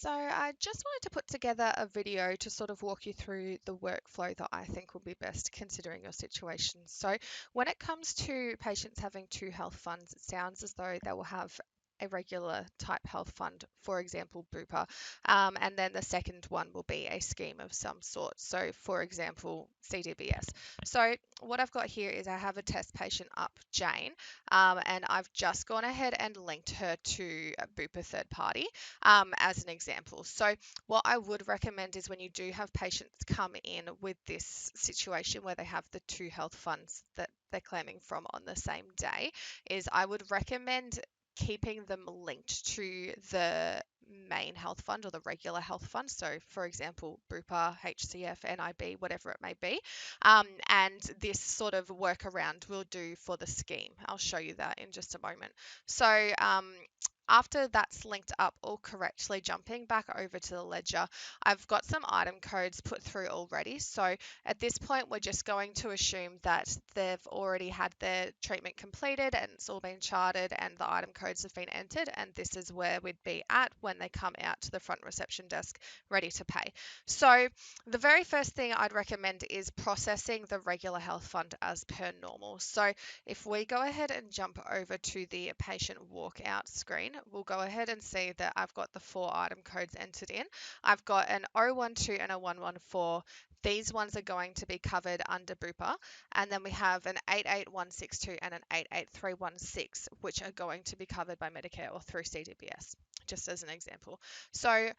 So I just wanted to put together a video to sort of walk you through the workflow that I think will be best considering your situation. So when it comes to patients having two health funds, it sounds as though they will have a regular type health fund, for example, Bupa, and then the second one will be a scheme of some sort. So, for example, CDBS. So, what I've got here is I have a test patient up, Jane, and I've just gone ahead and linked her to a Bupa third party as an example. So, what I would recommend is when you do have patients come in with this situation where they have the two health funds that they're claiming from on the same day, is I would recommend keeping them linked to the main health fund or the regular health fund. So, for example, Bupa, HCF, NIB, whatever it may be. And this sort of workaround we'll do for the scheme. I'll show you that in just a moment. So, after that's linked up all correctly, jumping back over to the ledger, I've got some item codes put through already. So at this point, we're just going to assume that they've already had their treatment completed and it's all been charted and the item codes have been entered. And this is where we'd be at when they come out to the front reception desk ready to pay. So the very first thing I'd recommend is processing the regular health fund as per normal. So if we go ahead and jump over to the patient walkout screen, we'll go ahead and see that I've got the 4 item codes entered in. I've got an 012 and a 114. These ones are going to be covered under Bupa. And then we have an 88162 and an 88316, which are going to be covered by Medicare or through CDBS, just as an example. So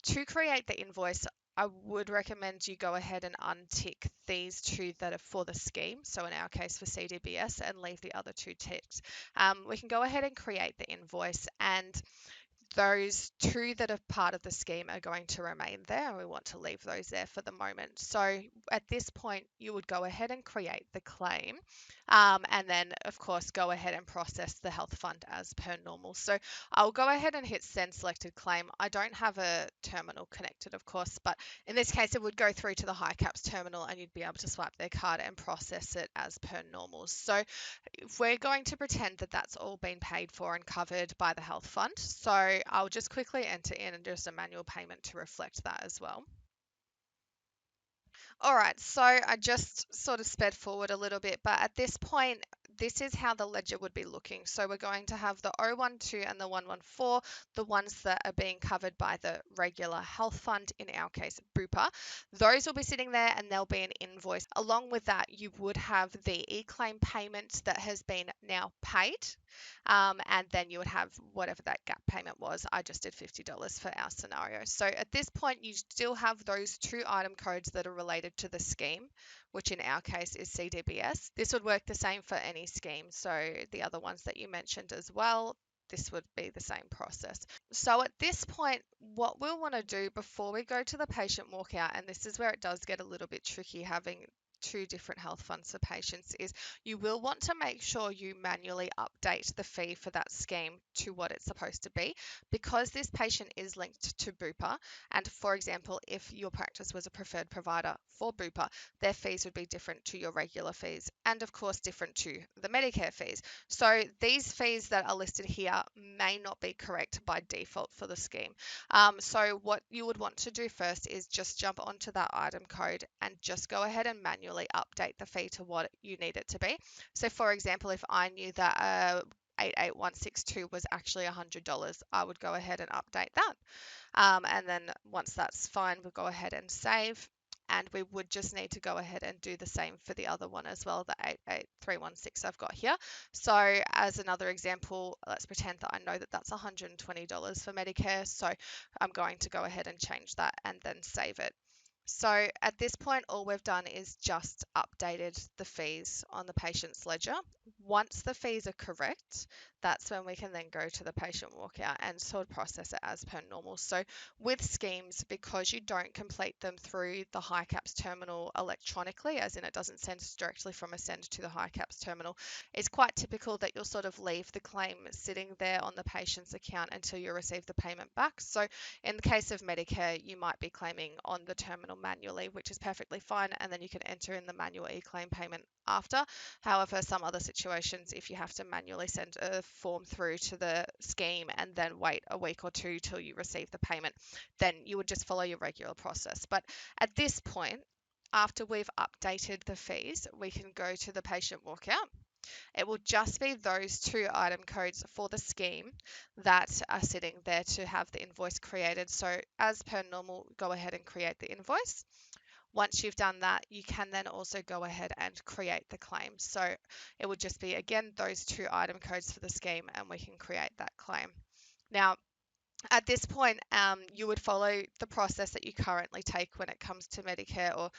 to create the invoice, I would recommend you go ahead and untick these two that are for the scheme, so in our case for CDBS, and leave the other two ticked. We can go ahead and create the invoice, and those two that are part of the scheme are going to remain there, and we want to leave those there for the moment. So at this point, you would go ahead and create the claim, and then of course go ahead and process the health fund as per normal. So I'll go ahead and hit send selected claim. I don't have a terminal connected, of course, but in this case it would go through to the HiCaps terminal and you'd be able to swipe their card and process it as per normal. So if we're going to pretend that that's all been paid for and covered by the health fund, so I'll just quickly enter in and just a manual payment to reflect that as well. All right, so I just sort of sped forward a little bit, but at this point, this is how the ledger would be looking. So we're going to have the 012 and the 114, the ones that are being covered by the regular health fund, in our case, Bupa. Those will be sitting there and there'll be an invoice. Along with that, you would have the e-claim payment that has been now paid. And then you would have whatever that gap payment was. I just did $50 for our scenario. So at this point, you still have those 2 item codes that are related to the scheme, which in our case is CDBS. This would work the same for any scheme. So the other ones that you mentioned as well, this would be the same process. So at this point, what we'll want to do before we go to the patient walkout, and this is where it does get a little bit tricky having 2 different health funds for patients, is you will want to make sure you manually update the fee for that scheme to what it's supposed to be, because this patient is linked to Bupa. And for example, if your practice was a preferred provider for Bupa, their fees would be different to your regular fees, and of course different to the Medicare fees. So these fees that are listed here may not be correct by default for the scheme. So what you would want to do first is just jump onto that item code and just go ahead and manually update the fee to what you need it to be. So for example, if I knew that 88162 was actually $100, I would go ahead and update that. And then once that's fine, we'll go ahead and save. And we would just need to go ahead and do the same for the other one as well, the 88316 I've got here. So as another example, let's pretend that I know that that's $120 for Medicare. So I'm going to go ahead and change that and then save it. So at this point, all we've done is just updated the fees on the patient's ledger. Once the fees are correct, that's when we can then go to the patient walkout and sort of process it as per normal. So with schemes, because you don't complete them through the HiCaps terminal electronically, as in it doesn't send directly from Ascend to the HiCaps terminal, it's quite typical that you'll sort of leave the claim sitting there on the patient's account until you receive the payment back. So in the case of Medicare, you might be claiming on the terminal manually, which is perfectly fine, and then you can enter in the manual e-claim payment after. However, some other situations situations, if you have to manually send a form through to the scheme and then wait a week or two till you receive the payment, then you would just follow your regular process. But at this point, after we've updated the fees, we can go to the patient walkout. It will just be those 2 item codes for the scheme that are sitting there to have the invoice created. So as per normal, go ahead and create the invoice. Once you've done that, you can then also go ahead and create the claim. So it would just be, again, those 2 item codes for the scheme, and we can create that claim. Now, at this point, you would follow the process that you currently take when it comes to Medicare or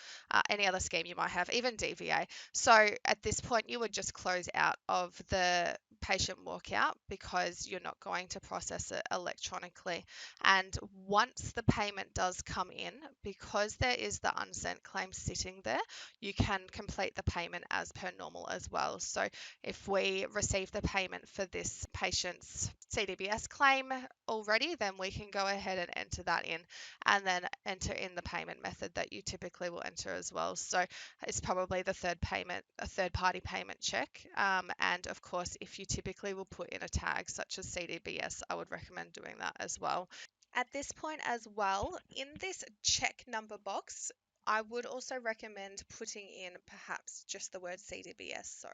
any other scheme you might have, even DVA. So at this point, you would just close out of the patient walkout because you're not going to process it electronically. And once the payment does come in, because there is the unsent claim sitting there, you can complete the payment as per normal as well. So if we receive the payment for this patient's CDBS claim already, then we can go ahead and enter that in and then enter in the payment method that you typically will enter as well. So it's probably the a third party payment check. And of course, if you typically will put in a tag such as CDBS, I would recommend doing that as well. At this point as well, in this check number box, I would also recommend putting in perhaps just the word CDBS,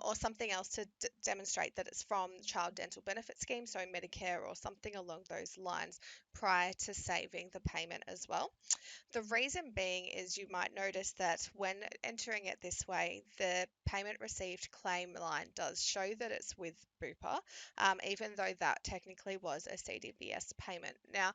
or something else to demonstrate that it's from Child Dental Benefit Scheme, so Medicare or something along those lines, prior to saving the payment as well. The reason being is you might notice that when entering it this way, the payment received claim line does show that it's with Bupa, even though that technically was a CDBS payment. Now,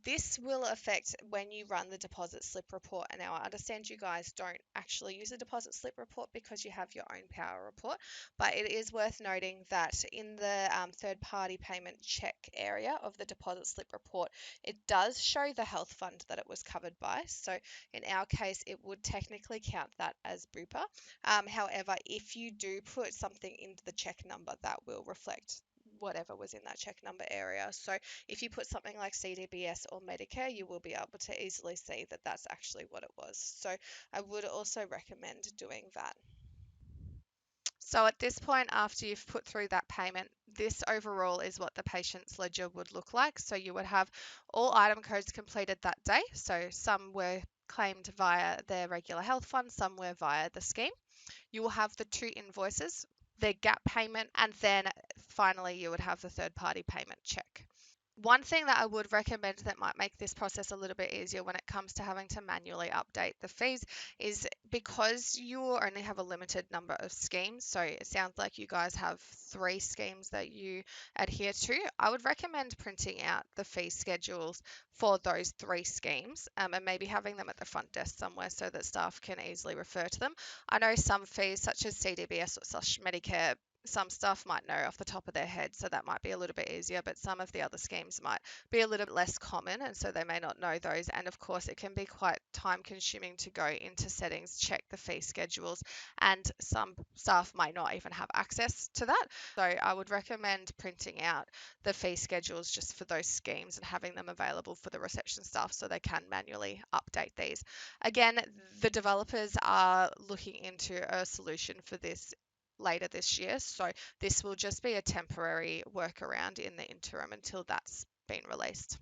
this will affect when you run the deposit slip report. And now I understand you guys don't actually use a deposit slip report because you have your own power report, but it is worth noting that in the third party payment check area of the deposit slip report, it does show the health fund that it was covered by. So in our case, it would technically count that as Bupa. However, if you do put something into the check number, that will reflect whatever was in that check number area. So if you put something like CDBS or Medicare, you will be able to easily see that that's actually what it was. So I would also recommend doing that. So at this point, after you've put through that payment, this overall is what the patient's ledger would look like. So you would have all item codes completed that day. So some were claimed via their regular health fund, some were via the scheme. You will have the 2 invoices, their gap payment, and then finally you would have the third party payment check. One thing that I would recommend that might make this process a little bit easier when it comes to having to manually update the fees is because you only have a limited number of schemes. So it sounds like you guys have 3 schemes that you adhere to. I would recommend printing out the fee schedules for those 3 schemes, and maybe having them at the front desk somewhere so that staff can easily refer to them. I know some fees such as CDBS or Medicare, some staff might know off the top of their head, so that might be a little bit easier, but some of the other schemes might be a little bit less common, and so they may not know those. And of course, it can be quite time consuming to go into settings, check the fee schedules, and some staff might not even have access to that. So I would recommend printing out the fee schedules just for those schemes and having them available for the reception staff so they can manually update these. Again, the developers are looking into a solution for this later this year. So this will just be a temporary workaround in the interim until that's been released.